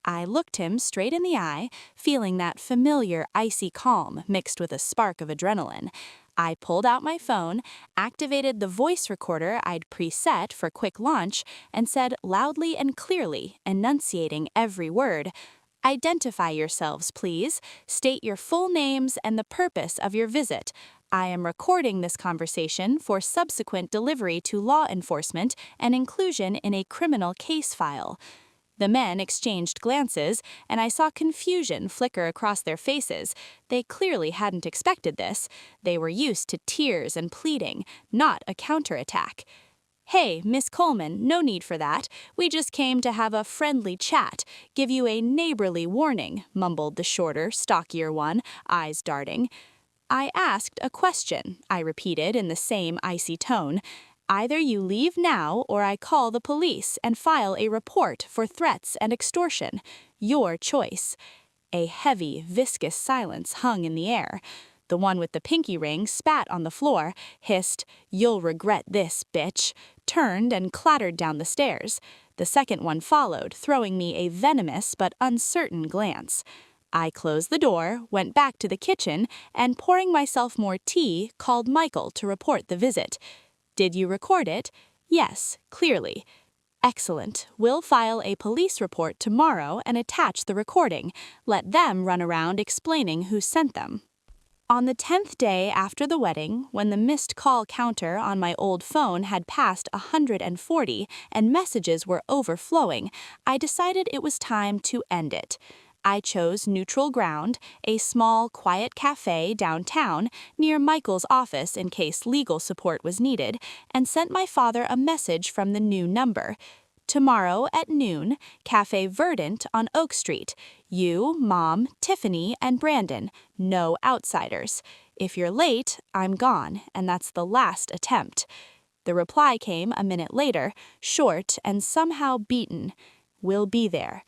S3: I looked him straight in the eye, feeling that familiar icy calm mixed with a spark of adrenaline. I pulled out my phone, activated the voice recorder I'd preset for quick launch, and said loudly and clearly, enunciating every word, "Identify yourselves, please. State your full names and the purpose of your visit. I am recording this conversation for subsequent delivery to law enforcement and inclusion in a criminal case file."
S2: The men exchanged glances, and I saw confusion flicker across their faces. They clearly hadn't expected this. They were used to tears and pleading, not a counterattack. "Hey, Miss Coleman, no need for that. We just came to have a friendly chat, give you a neighborly warning," mumbled the shorter, stockier one, eyes darting. "I asked a question," I repeated in the same icy tone. "Either you leave now or I call the police and file a report for threats and extortion. Your choice." A heavy, viscous silence hung in the air. The one with the pinky ring spat on the floor, hissed, "You'll regret this, bitch," turned and clattered down the stairs. The second one followed, throwing me a venomous but uncertain glance. I closed the door, went back to the kitchen, and pouring myself more tea, called Michael to report the visit. "Did you record it?" "Yes, clearly." "Excellent. We'll file a police report tomorrow and attach the recording. Let them run around explaining who sent them." On the 10th day after the wedding, when the missed call counter on my old phone had passed 140 and messages were overflowing, I decided it was time to end it. I chose neutral ground, a small, quiet cafe downtown near Michael's office in case legal support was needed, and sent my father a message from the new number. "Tomorrow at noon, Cafe Verdant on Oak Street. You, Mom, Tiffany, and Brandon. No outsiders. If you're late, I'm gone, and that's the last attempt." The reply came a minute later, short and somehow beaten. "Will be there."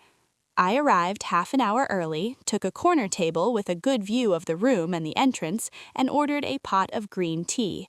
S2: I arrived half an hour early, took a corner table with a good view of the room and the entrance, and ordered a pot of green tea.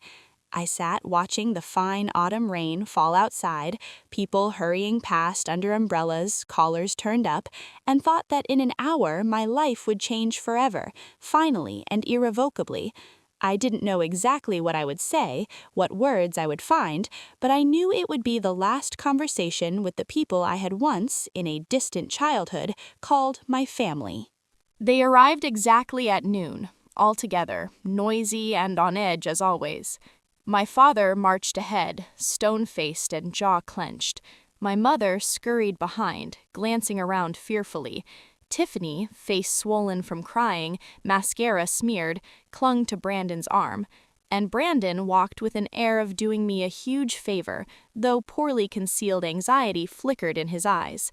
S2: I sat watching the fine autumn rain fall outside, people hurrying past under umbrellas, collars turned up, and thought that in an hour my life would change forever, finally and irrevocably. I didn't know exactly what I would say, what words I would find, but I knew it would be the last conversation with the people I had once, in a distant childhood, called my family.
S3: They arrived exactly at noon, all together, noisy and on edge as always. My father marched ahead, stone-faced and jaw-clenched. My mother scurried behind, glancing around fearfully. Tiffany, face swollen from crying, mascara smeared, clung to Brandon's arm, and Brandon walked with an air of doing me a huge favor, though poorly concealed anxiety flickered in his eyes.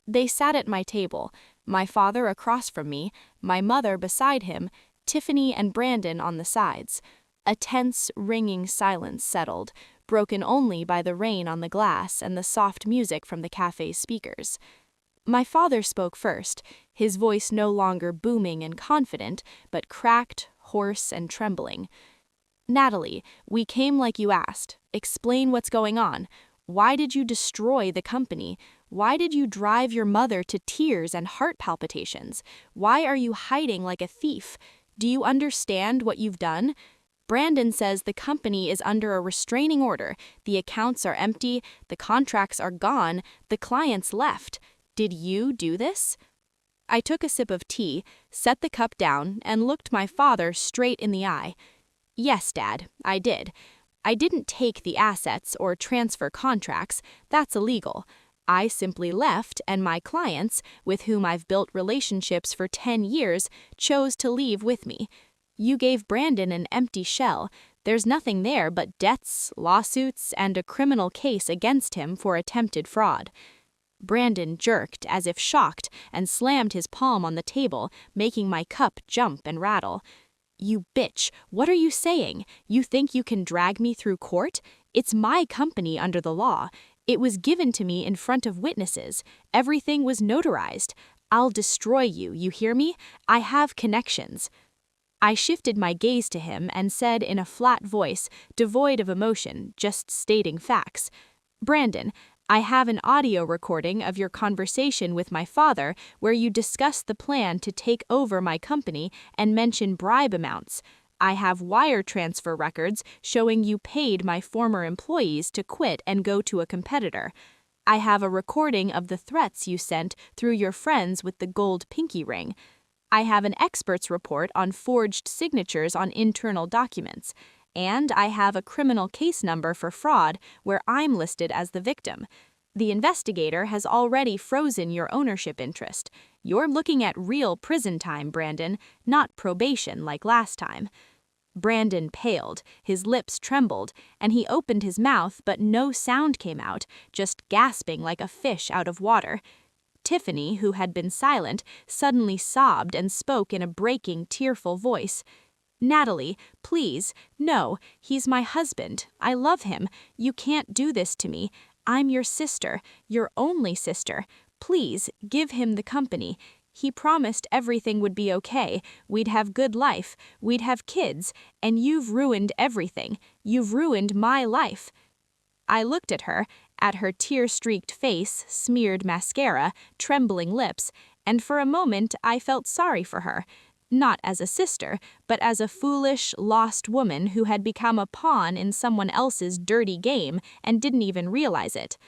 S3: They sat at my table, my father across from me, my mother beside him, Tiffany and Brandon on the sides. A tense, ringing silence settled, broken only by the rain on the glass and the soft music from the cafe's speakers. My father spoke first, his voice no longer booming and confident, but cracked, hoarse, and trembling. "Natalie, we came like you asked. Explain what's going on. Why did you destroy the company? Why did you drive your mother to tears and heart palpitations? Why are you hiding like a thief? Do you understand what you've done? Brandon says the company is under a restraining order, the accounts are empty, the contracts are gone, the clients left. Did you do this?" I took a sip of tea, set the cup down, and looked my father straight in the eye. "Yes, Dad, I did. I didn't take the assets or transfer contracts. That's illegal. I simply left, and my clients, with whom I've built relationships for 10 years, chose to leave with me. You gave Brandon an empty shell. There's nothing there but debts, lawsuits, and a criminal case against him for attempted fraud." Brandon jerked as if shocked and slammed his palm on the table, making my cup jump and rattle. "You bitch, what are you saying? You think you can drag me through court? It's my company under the law. It was given to me in front of witnesses. Everything was notarized. I'll destroy you, you hear me? I have connections." I shifted my gaze to him and said in a flat voice, devoid of emotion, just stating facts, "Brandon, I have an audio recording of your conversation with my father where you discuss the plan to take over my company and mention bribe amounts. I have wire transfer records showing you paid my former employees to quit and go to a competitor. I have a recording of the threats you sent through your friends with the gold pinky ring. I have an expert's report on forged signatures on internal documents. And I have a criminal case number for fraud where I'm listed as the victim.
S2: The investigator has already frozen your ownership interest. You're looking at real prison time, Brandon, not probation like last time." Brandon paled, his lips trembled, and he opened his mouth, but no sound came out, just gasping like a fish out of water. Tiffany, who had been silent, suddenly sobbed and spoke in a breaking, tearful voice. "Natalie, please, no, he's my husband. I love him. You can't do this to me. I'm your sister, your only sister. Please, give him the company. He promised everything would be okay. We'd have good life. We'd have kids. And you've ruined everything. You've ruined my life." I looked at her tear-streaked face, smeared mascara, trembling lips, and for a moment I felt sorry for her. Not as a sister, but as a foolish, lost woman who had become a pawn in someone else's dirty game and didn't even realize it.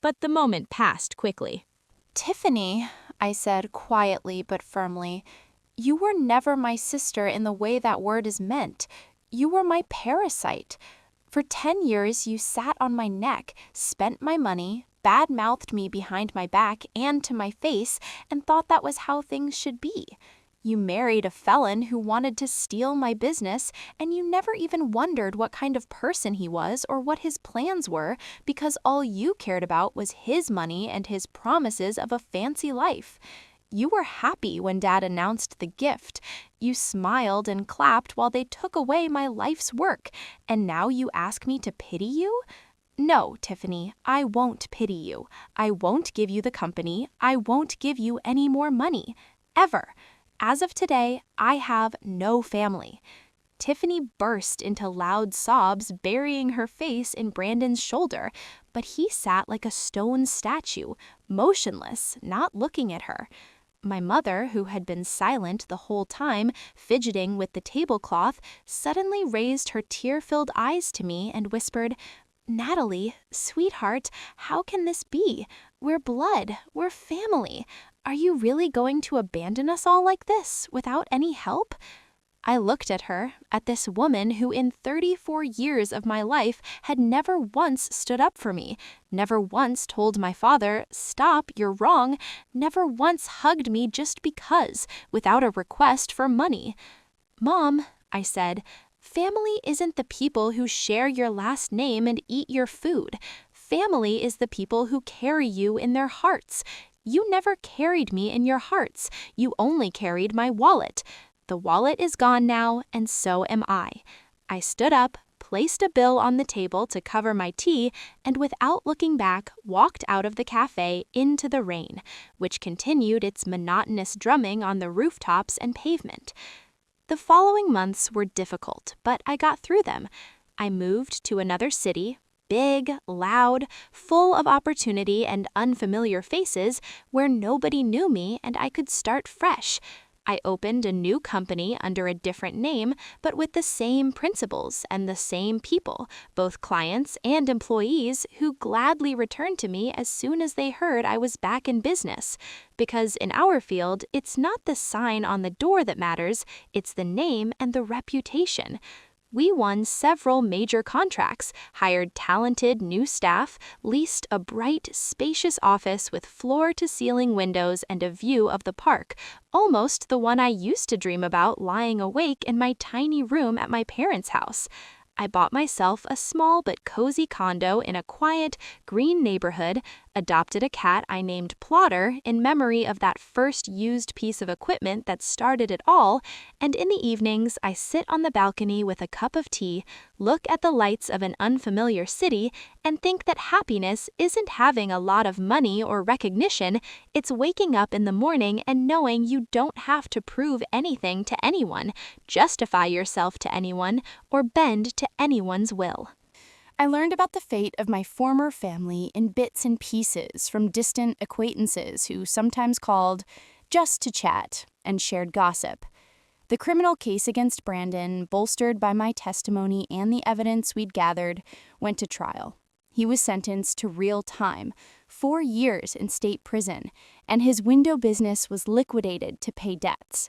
S2: But the moment passed quickly.
S1: "Tiffany," I said quietly but firmly, "you were never my sister in the way that word is meant. You were my parasite. For 10 years, you sat on my neck, spent my money, bad-mouthed me behind my back and to my face, and thought that was how things should be. You married a felon who wanted to steal my business, and you never even wondered what kind of person he was or what his plans were, because all you cared about was his money and his promises of a fancy life. You were happy when Dad announced the gift. You smiled and clapped while they took away my life's work, and now you ask me to pity you? No, Tiffany, I won't pity you. I won't give you the company. I won't give you any more money. Ever. As of today, I have no family." Tiffany burst into loud sobs, burying her face in Brandon's shoulder, but he sat like a stone statue, motionless, not looking at her. My mother, who had been silent the whole time, fidgeting with the tablecloth, suddenly raised her tear-filled eyes to me and whispered, "Natalie, sweetheart, how can this be? We're blood. We're family. Are you really going to abandon us all like this, without any help?" I looked at her, at this woman who in 34 years of my life had never once stood up for me, never once told my father, "Stop, you're wrong," never once hugged me just because, without a request for money. "Mom," I said, "family isn't the people who share your last name and eat your food. Family is the people who carry you in their hearts. You never carried me in your hearts. You only carried my wallet. The wallet is gone now, and so am I." I stood up, placed a bill on the table to cover my tea, and without looking back, walked out of the cafe into the rain, which continued its monotonous drumming on the rooftops and pavement. The following months were difficult, but I got through them. I moved to another city, big, loud, full of opportunity and unfamiliar faces, where nobody knew me and I could start fresh. I opened a new company under a different name, but with the same principles and the same people, both clients and employees, who gladly returned to me as soon as they heard I was back in business. Because in our field, it's not the sign on the door that matters, it's the name and the reputation. We won several major contracts, hired talented new staff, leased a bright, spacious office with floor-to-ceiling windows and a view of the park, almost the one I used to dream about lying awake in my tiny room at my parents' house. I bought myself a small but cozy condo in a quiet, green neighborhood, adopted a cat I named Plotter in memory of that first used piece of equipment that started it all, and in the evenings I sit on the balcony with a cup of tea, look at the lights of an unfamiliar city, and think that happiness isn't having a lot of money or recognition, it's waking up in the morning and knowing you don't have to prove anything to anyone, justify yourself to anyone, or bend to anyone's will.
S3: I learned about the fate of my former family in bits and pieces from distant acquaintances who sometimes called just to chat and shared gossip. The criminal case against Brandon, bolstered by my testimony and the evidence we'd gathered, went to trial. He was sentenced to real time, 4 years in state prison, and his window business was liquidated to pay debts.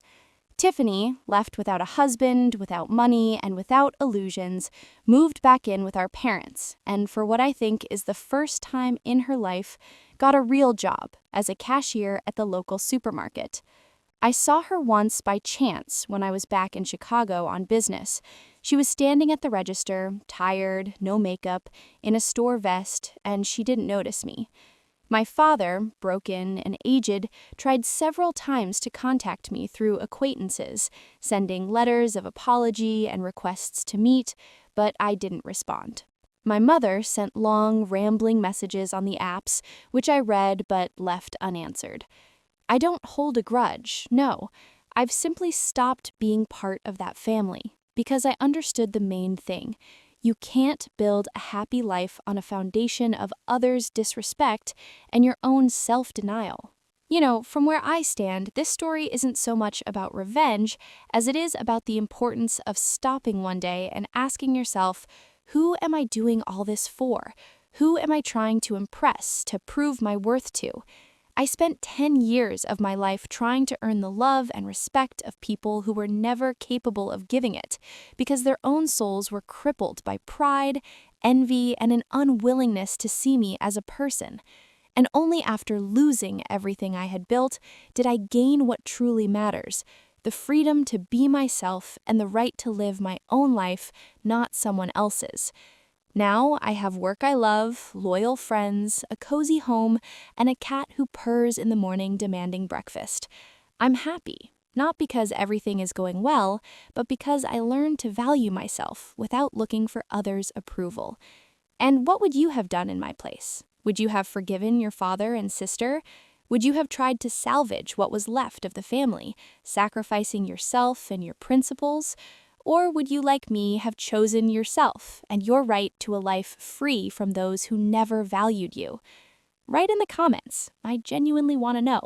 S1: Tiffany, left without a husband, without money, and without illusions, moved back in with our parents, and for what I think is the first time in her life, got a real job as a cashier at the local supermarket. I saw her once by chance when I was back in Chicago on business. She was standing at the register, tired, no makeup, in a store vest, and she didn't notice me. My father, broken and aged, tried several times to contact me through acquaintances, sending letters of apology and requests to meet, but I didn't respond. My mother sent long, rambling messages on the apps, which I read but left unanswered. I don't hold a grudge, no. I've simply stopped being part of that family because I understood the main thing. You can't build a happy life on a foundation of others' disrespect and your own self-denial. You know, from where I stand, this story isn't so much about revenge as it is about the importance of stopping one day and asking yourself, who am I doing all this for? Who am I trying to impress, to prove my worth to? I spent 10 years of my life trying to earn the love and respect of people who were never capable of giving it, because their own souls were crippled by pride, envy, and an unwillingness to see me as a person. And only after losing everything I had built did I gain what truly matters, the freedom to be myself and the right to live my own life, not someone else's. Now I have work I love, loyal friends, a cozy home, and a cat who purrs in the morning demanding breakfast. I'm happy, not because everything is going well, but because I learned to value myself without looking for others' approval. And what would you have done in my place? Would you have forgiven your father and sister? Would you have tried to salvage what was left of the family, sacrificing yourself and your principles? Or would you, like me, have chosen yourself and your right to a life free from those who never valued you? Write in the comments. I genuinely want to know.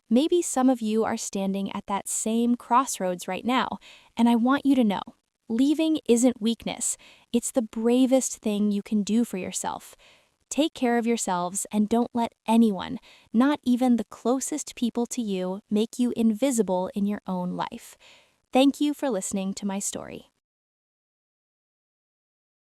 S1: Maybe some of you are standing at that same crossroads right now, and I want you to know. Leaving isn't weakness. It's the bravest thing you can do for yourself. Take care of yourselves and don't let anyone, not even the closest people to you, make you invisible in your own life. Thank you for listening to my story.